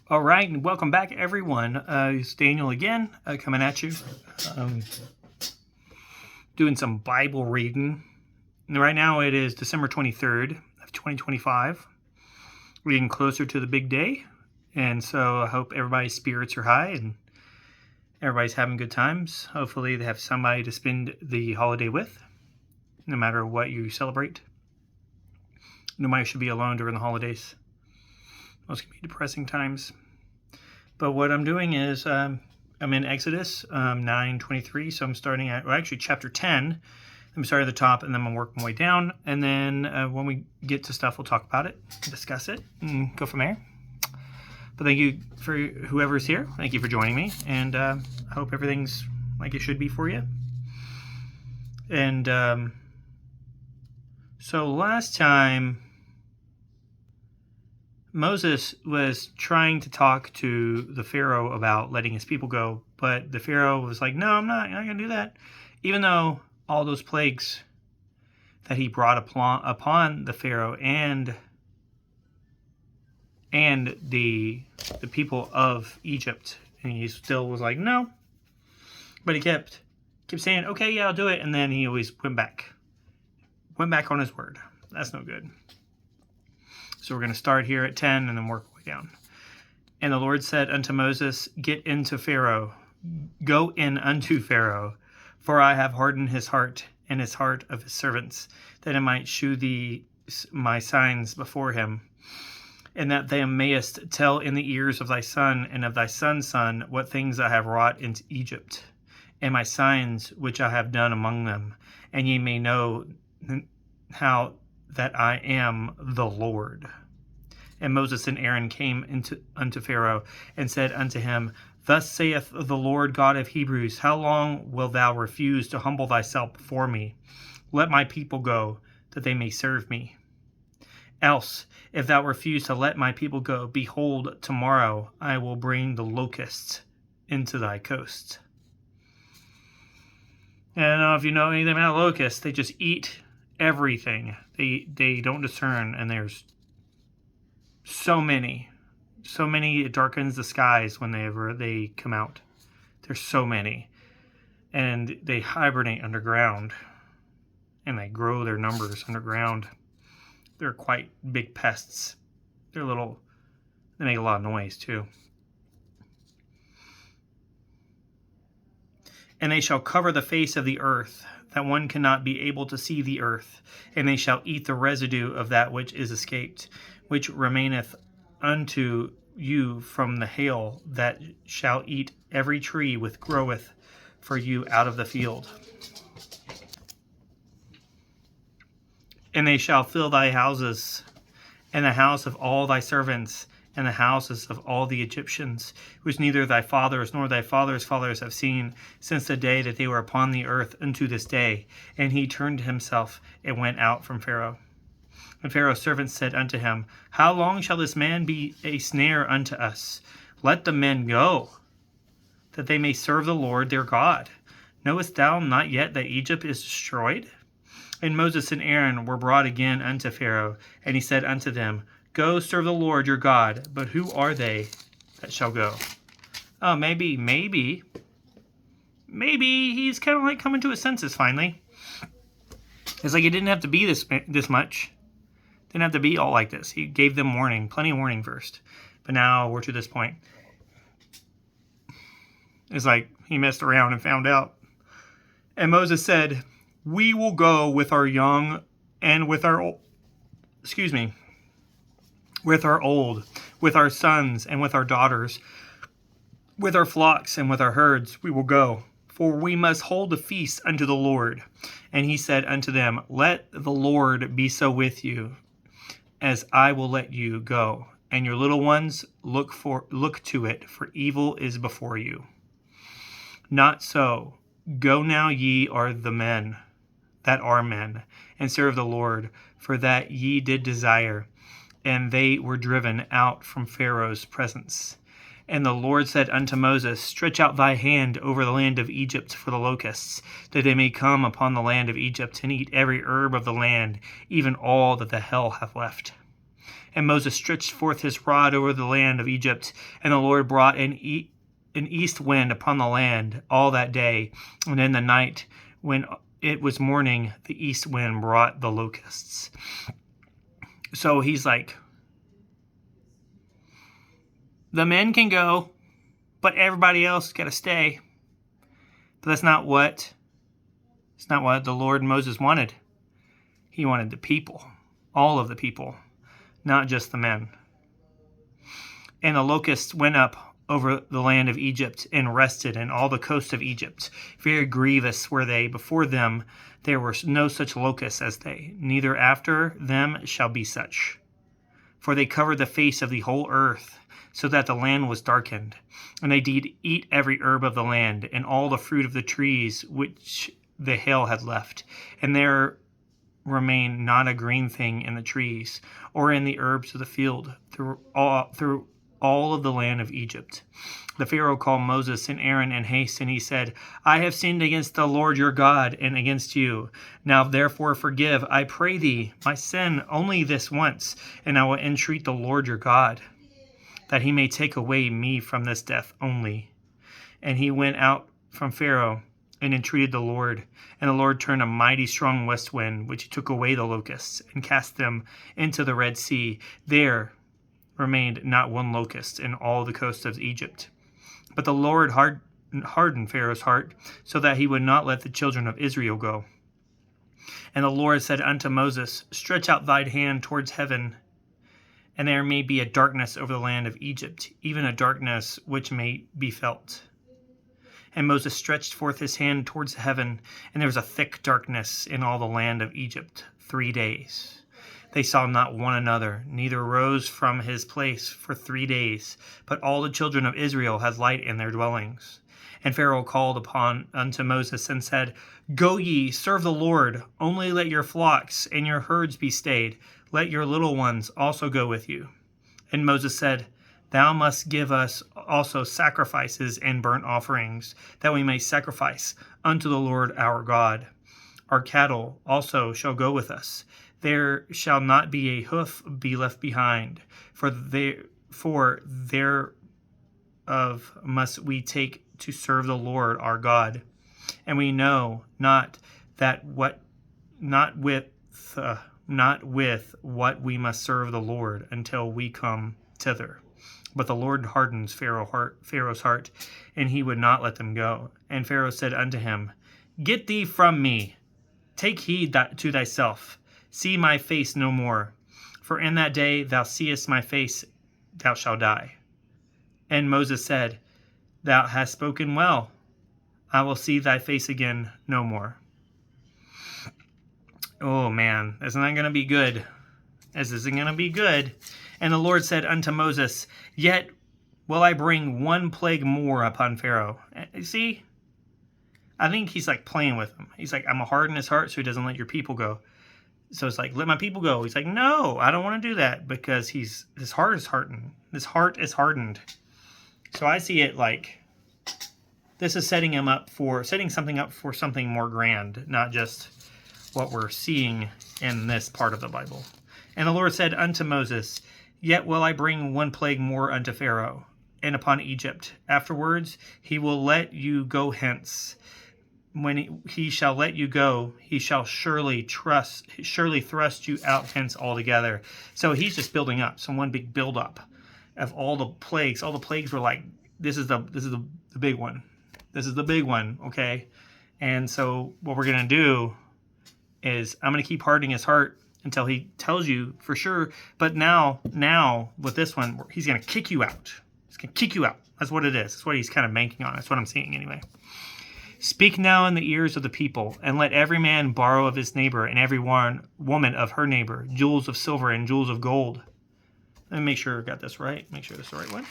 All right, and welcome back, everyone. It's Daniel again, coming at you, doing some Bible reading. And right now it is December 23rd of 2025. We're getting closer to the big day, and so I hope everybody's spirits are high and everybody's having good times. Hopefully they have somebody to spend the holiday with, no matter what you celebrate. Nobody should be alone during the holidays. Those can be depressing times. But what I'm doing is I'm in Exodus 9:23, so I'm starting at, well, actually chapter 10. I'm starting at the top, and then I'm going to work my way down. And then when we get to stuff, we'll talk about it, discuss it, and go from there. But thank you for whoever's here. Thank you for joining me, and I hope everything's like it should be for you. And so last time, Moses was trying to talk to the Pharaoh about letting his people go, but the Pharaoh was like, no, I'm not going to do that. Even though all those plagues that he brought upon the Pharaoh and the people of Egypt, and he still was like, no. But he kept saying, okay, yeah, I'll do it, and then he always went back on his word. That's no good. So we're going to start here at 10 and then work our way down. And the Lord said unto Moses, Get into Pharaoh, go in unto Pharaoh, for I have hardened his heart and his heart of his servants, that I might shew thee my signs before him, and that thou mayest tell in the ears of thy son and of thy son's son what things I have wrought in Egypt, and my signs which I have done among them, and ye may know how that I am the Lord. And Moses and Aaron came unto Pharaoh, and said unto him, Thus saith the Lord God of Hebrews, How long wilt thou refuse to humble thyself before me? Let my people go, that they may serve me. Else, if thou refuse to let my people go, behold, tomorrow I will bring the locusts into thy coasts. And I don't know if you know anything about locusts. They just eat everything. They don't discern, and there's so many it darkens the skies whenever they come out. There's so many, and they hibernate underground, and they grow their numbers underground. They're quite big pests. They make a lot of noise too. And they shall cover the face of the earth, that one cannot be able to see the earth, and they shall eat the residue of that which is escaped, which remaineth unto you from the hail, that shall eat every tree which groweth for you out of the field. And they shall fill thy houses, and the house of all thy servants, and the houses of all the Egyptians, which neither thy fathers nor thy fathers' fathers have seen, since the day that they were upon the earth unto this day. And he turned himself and went out from Pharaoh. And Pharaoh's servants said unto him, How long shall this man be a snare unto us? Let the men go, that they may serve the Lord their God. Knowest thou not yet that Egypt is destroyed? And Moses and Aaron were brought again unto Pharaoh, and he said unto them, Go serve the Lord your God, but who are they that shall go? Oh, maybe he's kind of like coming to his senses finally. It's like it didn't have to be this much. Didn't have to be all like this. He gave them warning, plenty of warning first. But now we're to this point. It's like he messed around and found out. And Moses said, We will go with our young and with our old, with our old, with our sons and with our daughters, with our flocks and with our herds we will go, for we must hold a feast unto the Lord. And he said unto them, Let the Lord be so with you, as I will let you go, and your little ones look to it, for evil is before you. Not so. Go now, ye are the men that are men, and serve the Lord, for that ye did desire, and they were driven out from Pharaoh's presence. And the Lord said unto Moses, Stretch out thy hand over the land of Egypt for the locusts, that they may come upon the land of Egypt, and eat every herb of the land, even all that the hail hath left. And Moses stretched forth his rod over the land of Egypt, and the Lord brought an east wind upon the land all that day. And in the night, when it was morning, the east wind brought the locusts. So he's like, the men can go, but everybody else got to stay. But it's not what the Lord and Moses wanted. He wanted the people, all of the people, not just the men. And the locusts went up over the land of Egypt and rested in all the coast of Egypt. Very grievous were they. Before them there were no such locusts as they, neither after them shall be such. For they covered the face of the whole earth, so that the land was darkened. And they did eat every herb of the land, and all the fruit of the trees which the hail had left. And there remained not a green thing in the trees, or in the herbs of the field, through all of the land of Egypt. The Pharaoh called Moses and Aaron in haste, and he said, I have sinned against the Lord your God and against you. Now therefore forgive, I pray thee, my sin only this once, and I will entreat the Lord your God, that he may take away me from this death only. And he went out from Pharaoh and entreated the Lord. And the Lord turned a mighty strong west wind, which took away the locusts, and cast them into the Red Sea. There remained not one locust in all the coast of Egypt. But the Lord hardened Pharaoh's heart, so that he would not let the children of Israel go. And the Lord said unto Moses, Stretch out thine hand towards heaven, and there may be a darkness over the land of Egypt, even a darkness which may be felt. And Moses stretched forth his hand towards heaven, and there was a thick darkness in all the land of Egypt 3 days. They saw not one another, neither rose from his place for 3 days. But all the children of Israel had light in their dwellings. And Pharaoh called unto Moses and said, Go ye, serve the Lord. Only let your flocks and your herds be stayed. Let your little ones also go with you. And Moses said, Thou must give us also sacrifices and burnt offerings, that we may sacrifice unto the Lord our God. Our cattle also shall go with us. There shall not be a hoof be left behind, for thereof must we take to serve the Lord our God. And we know not with what we must serve the Lord until we come thither. But the Lord hardens Pharaoh's heart, and he would not let them go. And Pharaoh said unto him, Get thee from me, take heed to thyself. See my face no more, for in that day thou seest my face, thou shalt die. And Moses said, Thou hast spoken well. I will see thy face again no more. Oh man, this is not going to be good. This isn't going to be good. And the Lord said unto Moses, Yet will I bring one plague more upon Pharaoh. See, I think he's like playing with him. He's like, I'm going to harden his heart so he doesn't let your people go. So it's like, let my people go. He's like, no, I don't want to do that, because his heart is hardened. His heart is hardened. So I see it like this is setting something up for something more grand, not just what we're seeing in this part of the Bible. And the Lord said unto Moses, Yet will I bring one plague more unto Pharaoh and upon Egypt. Afterwards he will let you go hence. When he shall let you go, he shall surely thrust you out hence altogether. So he's just building up, some one big build up of all the plagues. All the plagues were like, this is the big one. This is the big one, okay? And so what we're gonna do is I'm gonna keep hardening his heart until he tells you for sure. But now with this one, he's gonna kick you out. He's gonna kick you out. That's what it is. That's what he's kind of banking on. That's what I'm seeing anyway. Speak now in the ears of the people, and let every man borrow of his neighbor, and every woman of her neighbor, jewels of silver and jewels of gold. Let me make sure I got this right. Make sure this is the right one.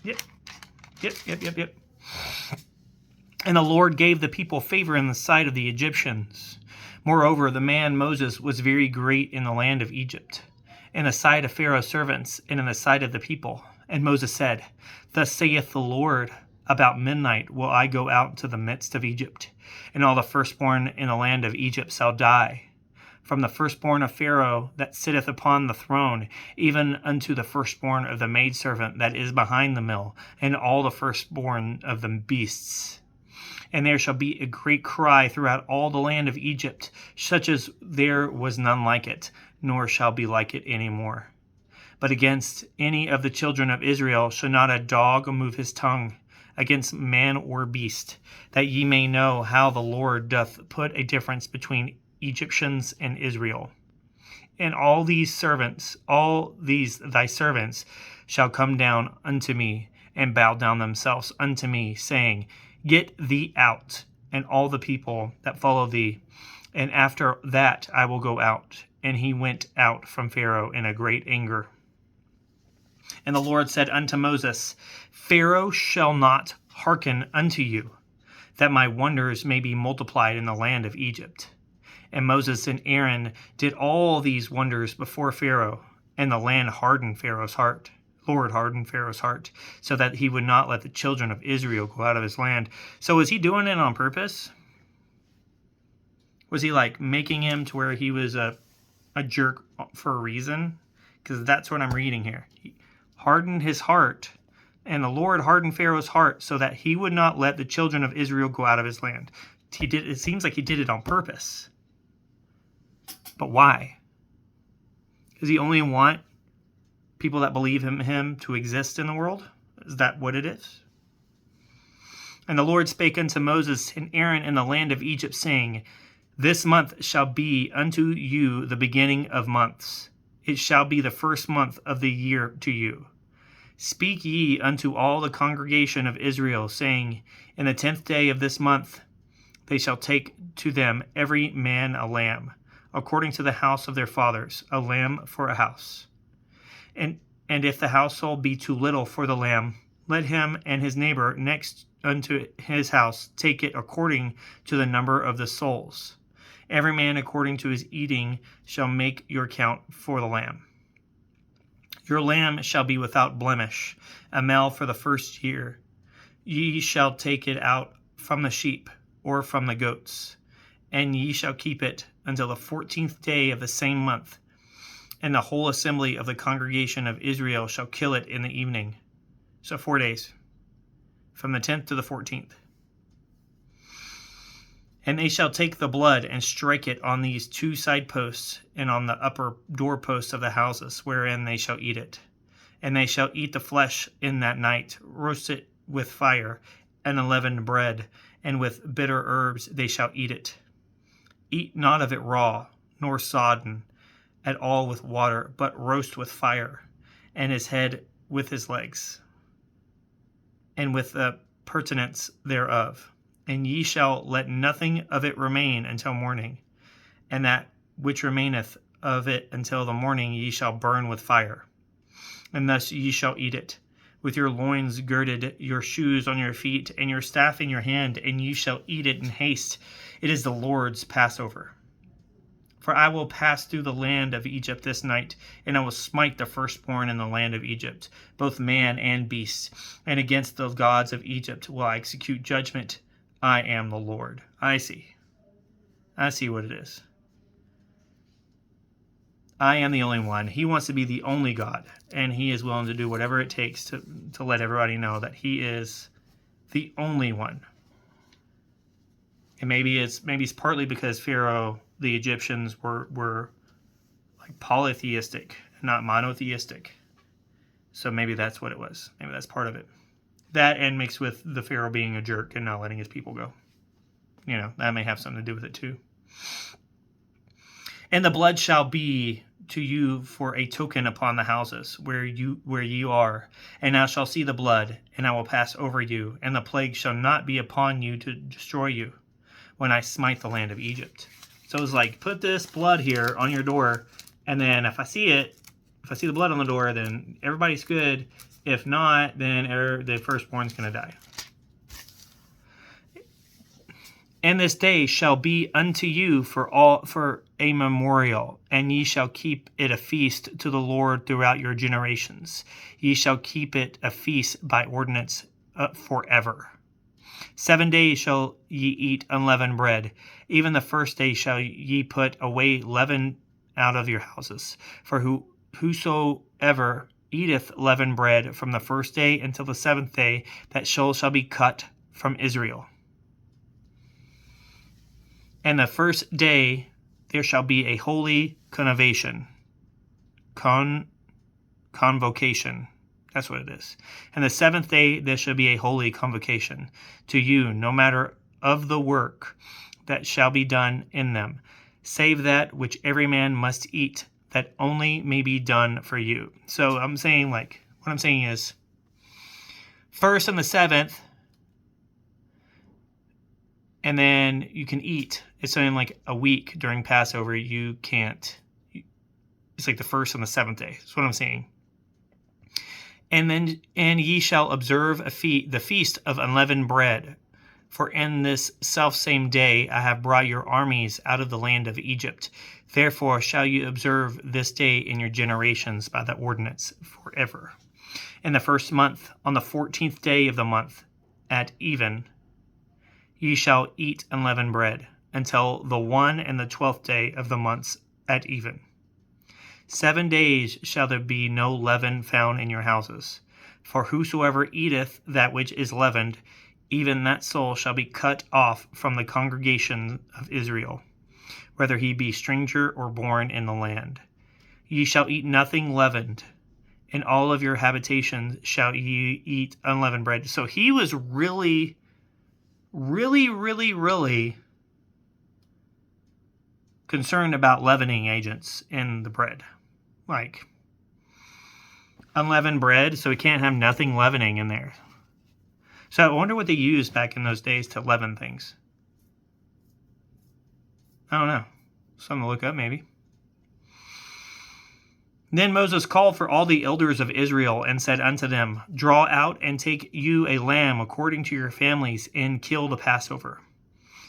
Yep. And the Lord gave the people favor in the sight of the Egyptians. Moreover, the man Moses was very great in the land of Egypt, in the sight of Pharaoh's servants, and in the sight of the people. And Moses said, Thus saith the Lord, About midnight will I go out to the midst of Egypt, and all the firstborn in the land of Egypt shall die. from the firstborn of Pharaoh that sitteth upon the throne, even unto the firstborn of the maidservant that is behind the mill, and all the firstborn of the beasts. And there shall be a great cry throughout all the land of Egypt, such as there was none like it, nor shall be like it any more. But against any of the children of Israel shall not a dog move his tongue, against man or beast, that ye may know how the Lord doth put a difference between Egyptians and Israel. And all these thy servants shall come down unto me, and bow down themselves unto me, saying, Get thee out, and all the people that follow thee, and after that I will go out. And he went out from Pharaoh in a great anger. And the Lord said unto Moses, Pharaoh shall not hearken unto you, that my wonders may be multiplied in the land of Egypt. And Moses and Aaron did all these wonders before Pharaoh, and the land hardened Pharaoh's heart. Lord hardened Pharaoh's heart, so that he would not let the children of Israel go out of his land. So was he doing it on purpose? Was he like making him to where he was a jerk for a reason? Because that's what I'm reading here. He hardened his heart, and the Lord hardened Pharaoh's heart so that he would not let the children of Israel go out of his land. It seems like he did it on purpose. But why? Does he only want people that believe in him to exist in the world? Is that what it is? And the Lord spake unto Moses and Aaron in the land of Egypt, saying, This month shall be unto you the beginning of months. It shall be the first month of the year to you. Speak ye unto all the congregation of Israel, saying, In the 10th day of this month they shall take to them every man a lamb, according to the house of their fathers, a lamb for a house. And if the household be too little for the lamb, let him and his neighbor next unto his house take it according to the number of the souls. Every man according to his eating shall make your count for the lamb. Your lamb shall be without blemish, a male for the first year. Ye shall take it out from the sheep or from the goats, and ye shall keep it until the 14th day of the same month. And the whole assembly of the congregation of Israel shall kill it in the evening. So 4 days, from the 10th to the 14th. And they shall take the blood and strike it on these 2 side posts and on the upper doorposts of the houses, wherein they shall eat it. And they shall eat the flesh in that night, roast it with fire, and unleavened bread, and with bitter herbs they shall eat it. Eat not of it raw, nor sodden at all with water, but roast with fire, and his head with his legs, and with the purtenance thereof. And ye shall let nothing of it remain until morning, and that which remaineth of it until the morning ye shall burn with fire. And thus ye shall eat it, with your loins girded, your shoes on your feet, and your staff in your hand, and ye shall eat it in haste. It is the Lord's Passover. For I will pass through the land of Egypt this night, and I will smite the firstborn in the land of Egypt, both man and beast. And against the gods of Egypt will I execute judgment. I am the Lord. I see what it is. I am the only one. He wants to be the only God, and he is willing to do whatever it takes to let everybody know that he is the only one. And maybe it's partly because Pharaoh, the Egyptians were like polytheistic, not monotheistic. So maybe that's what it was. Maybe that's part of it. That and mixed with the Pharaoh being a jerk and not letting his people go. You know, that may have something to do with it too. And the blood shall be to you for a token upon the houses where you are, and thou shalt see the blood, and I will pass over you, and the plague shall not be upon you to destroy you, when I smite the land of Egypt. So it's like, put this blood here on your door, and then if I see the blood on the door, then everybody's good. If not, then the firstborn's going to die. And this day shall be unto you for a memorial, and ye shall keep it a feast to the Lord throughout your generations. Ye shall keep it a feast by ordinance forever. 7 days shall ye eat unleavened bread. Even the first day shall ye put away leaven out of your houses. For whosoever eateth leavened bread from the first day until the 7th day, that soul shall be cut from Israel. And the first day there shall be a holy convocation. Convocation. That's what it is. And the 7th day there shall be a holy convocation to you, no matter of the work that shall be done in them, save that which every man must eat, that only may be done for you. So I'm saying, what I'm saying is, first and the 7th, and then you can eat. It's only like a week during Passover. You can't. It's like the 1st and the 7th day. That's what I'm saying. And ye shall observe the feast of unleavened bread. For in this selfsame day I have brought your armies out of the land of Egypt. Therefore shall you observe this day in your generations by the ordinance forever. In the 1st month, on the 14th day of the month, at even, ye shall eat unleavened bread, until the 1 and the 12th day of the months at even. 7 days shall there be no leaven found in your houses. For whosoever eateth that which is leavened, even that soul shall be cut off from the congregation of Israel, whether he be stranger or born in the land. Ye shall eat nothing leavened. In all of your habitations shall ye eat unleavened bread. So he was really concerned about leavening agents in the bread. Like unleavened bread, so we can't have nothing leavening in there. So I wonder what they used back in those days to leaven things. I don't know. Something to look up, maybe. Then Moses called for all the elders of Israel and said unto them, Draw out and take you a lamb according to your families, and kill the Passover.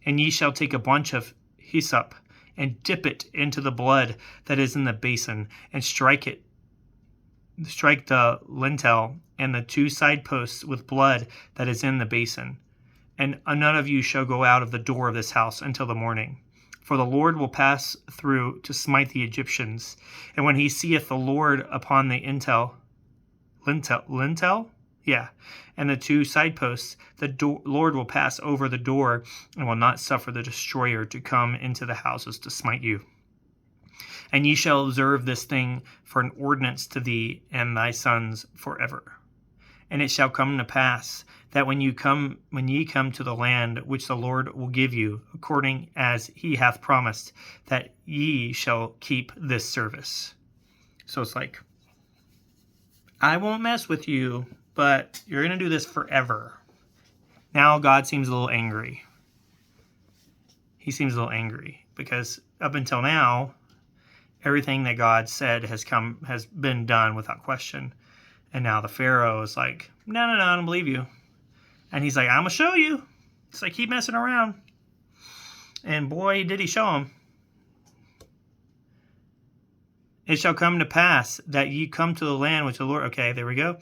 And ye shall take a bunch of hyssop, and dip it into the blood that is in the basin, and strike the lintel and the 2 side posts with blood that is in the basin. And none of you shall go out of the door of this house until the morning. For the Lord will pass through to smite the Egyptians. And when he seeth the Lord upon the lintel? Yeah. And the 2 side posts, the Lord will pass over the door and will not suffer the destroyer to come into the houses to smite you. And ye shall observe this thing for an ordinance to thee and thy sons forever. And it shall come to pass that when ye come to the land which the Lord will give you, according as he hath promised, that ye shall keep this service. So it's like, I won't mess with you, but you're going to do this forever. Now God seems a little angry. He seems a little angry because up until now, everything that God said has been done without question. And now the Pharaoh is like, no, I don't believe you. And he's like, I'm going to show you. It's like, keep messing around. And boy, did he show him. It shall come to pass that ye come to the land which the Lord... Okay, there we go.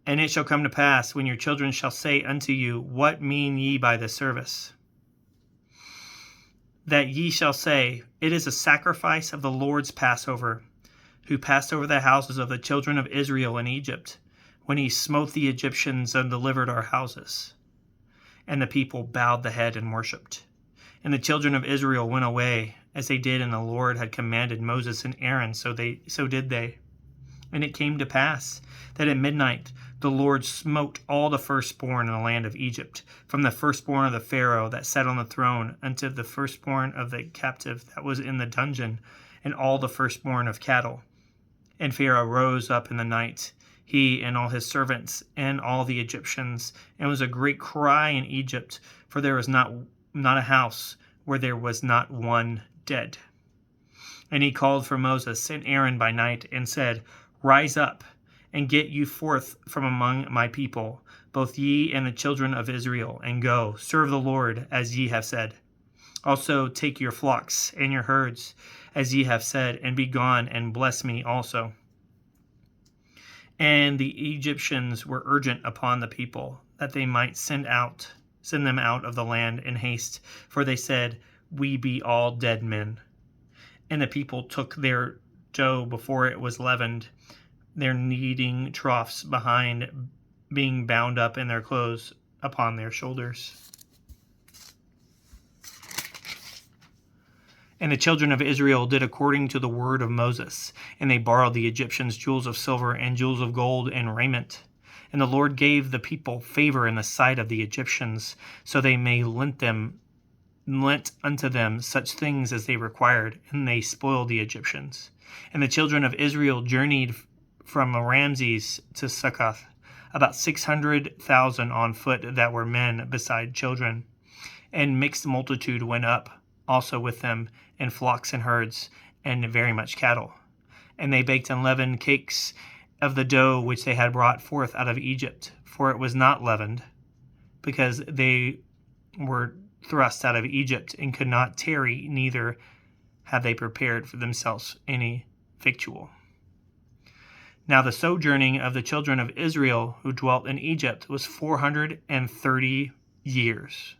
And it shall come to pass when your children shall say unto you, What mean ye by this service? That ye shall say, It is a sacrifice of the Lord's Passover, who passed over the houses of the children of Israel in Egypt, when he smote the Egyptians and delivered our houses. And the people bowed the head and worshipped. And the children of Israel went away, as they did, and the Lord had commanded Moses and Aaron, so did they. And it came to pass that at midnight the Lord smote all the firstborn in the land of Egypt, from the firstborn of the Pharaoh that sat on the throne, unto the firstborn of the captive that was in the dungeon, and all the firstborn of cattle. And Pharaoh rose up in the night, he and all his servants, and all the Egyptians, and was a great cry in Egypt, for there was not a house where there was not one dead. And he called for Moses and Aaron by night, and said, Rise up, and get you forth from among my people, both ye and the children of Israel, and go, serve the Lord, as ye have said. Also take your flocks and your herds, as ye have said, and be gone, and bless me also. And the Egyptians were urgent upon the people that they might send them out of the land in haste, for they said, "We be all dead men." And the people took their dough before it was leavened, their kneading troughs behind, being bound up in their clothes upon their shoulders. And the children of Israel did according to the word of Moses, and they borrowed the Egyptians jewels of silver and jewels of gold and raiment. And the Lord gave the people favor in the sight of the Egyptians, so they lent unto them such things as they required, and they spoiled the Egyptians. And the children of Israel journeyed from Ramses to Succoth, about 600,000 on foot that were men beside children. And mixed multitude went up also with them, and flocks and herds, and very much cattle. And they baked unleavened cakes of the dough which they had brought forth out of Egypt, for it was not leavened, because they were thrust out of Egypt, and could not tarry, neither had they prepared for themselves any victual. Now the sojourning of the children of Israel who dwelt in Egypt was 430 years.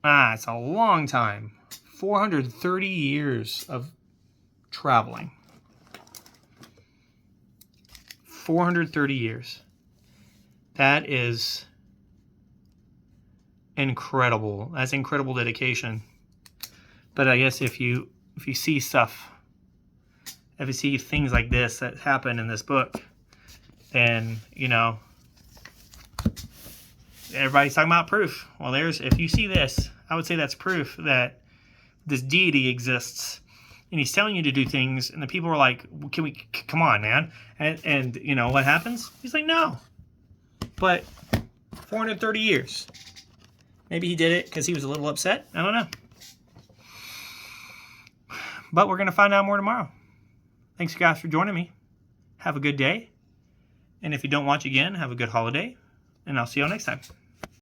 It's a long time. 430 years of traveling. 430 years. That is incredible. That's incredible dedication. But I guess if you see stuff, if you see things like this that happen in this book, then, everybody's talking about proof. Well, if you see this, I would say that's proof that this deity exists, and he's telling you to do things, and the people are like, come on, man. And what happens? He's like, no. But 430 years. Maybe he did it because he was a little upset. I don't know. But we're going to find out more tomorrow. Thanks, guys, for joining me. Have a good day. And if you don't watch again, have a good holiday. And I'll see you all next time.